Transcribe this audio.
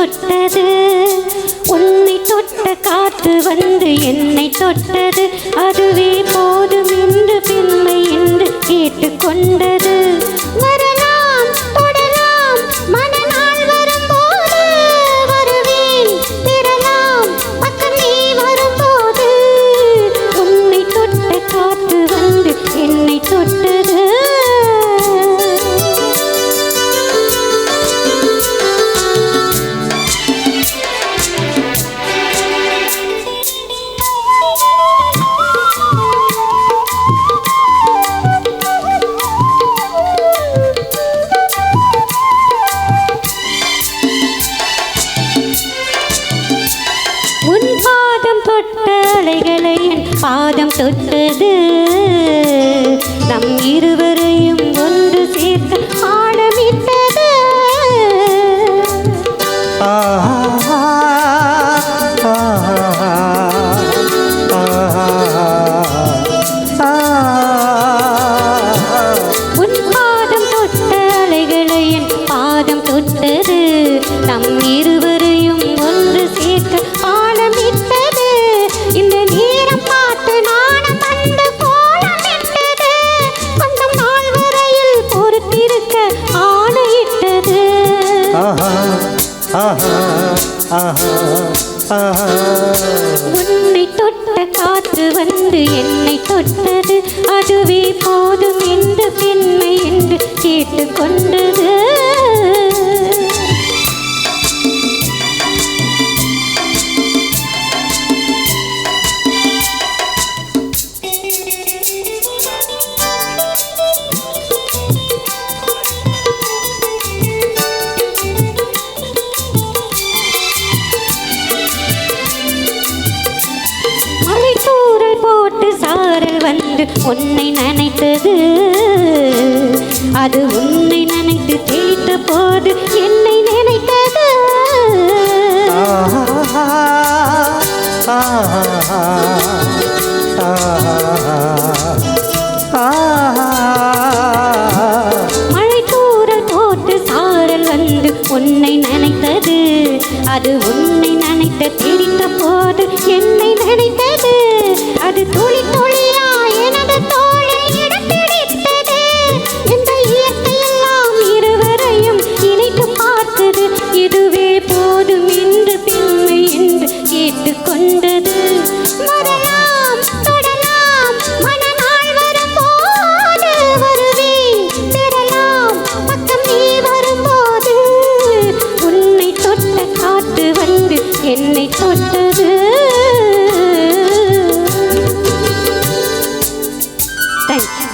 தொட்டது உன்னை தொட்ட காற்று வந்து என்னை தொட்டது அதுவே போதும் என்று பெண்மை என்று கேட்டுக்கொண்டது வரலாம் தொடலாம் மனநாள் வரும்போது வருவேன் பெறலாம் பக்கம் நீ வரும்போது உன்னை தொட்ட காற்று வந்து என்னை தொட்டது உன் பாதம் தொட்ட அலைகளை என் பாதம் தொட்டது நம் இருவரையும் ஒன்று சேர்த்து ஆழமிட்டது உன் பாதம் தொட்ட அலைகளை என் பாதம் தொட்டது நம் இருவரையும் ஒன்று சேர்த்து ஆழமிட்டது இந்த நேரம் பார்த்து நானும் வந்து கோலமிட்டது கொஞ்சம் நாள் வரையில் பொறுத்திருக்க ஆணையிட்டது உன்னை தொட்ட காற்று வந்து என்னை தொட்டது அதுவே போதும் என்று பெண்மை என்று கேட்டுக்கொண்டது மழைத்தூறல் போட்டு சாரல் வந்து உன்னை நனைத்தது அது உன்னை நனைத்து தேய்த்த போது என்னை நினைத்தது மழைத்தூறல் போட்டு சாரல் வந்து உன்னை நனைத்தது அது உன்னை நனைத்த தெரிந்த போது என்னை நினைத்தது அது துளி துளியா எனது தோளில் இடம் பிடித்தது இந்த இயற்கையெல்லாம் இருவரையும் இணைத்து பார்த்தது இதுவே போதும் என்று பெண்மை என்று கேட்டுக்கொண்டது வரலாம் தொடலாம் மனநாள் வரும்போது வருவேன் பெறலாம் பக்கம் நீ வரும்போது உன்னை தொட்ட காற்று வந்து என்னை தொட்டது Thank you.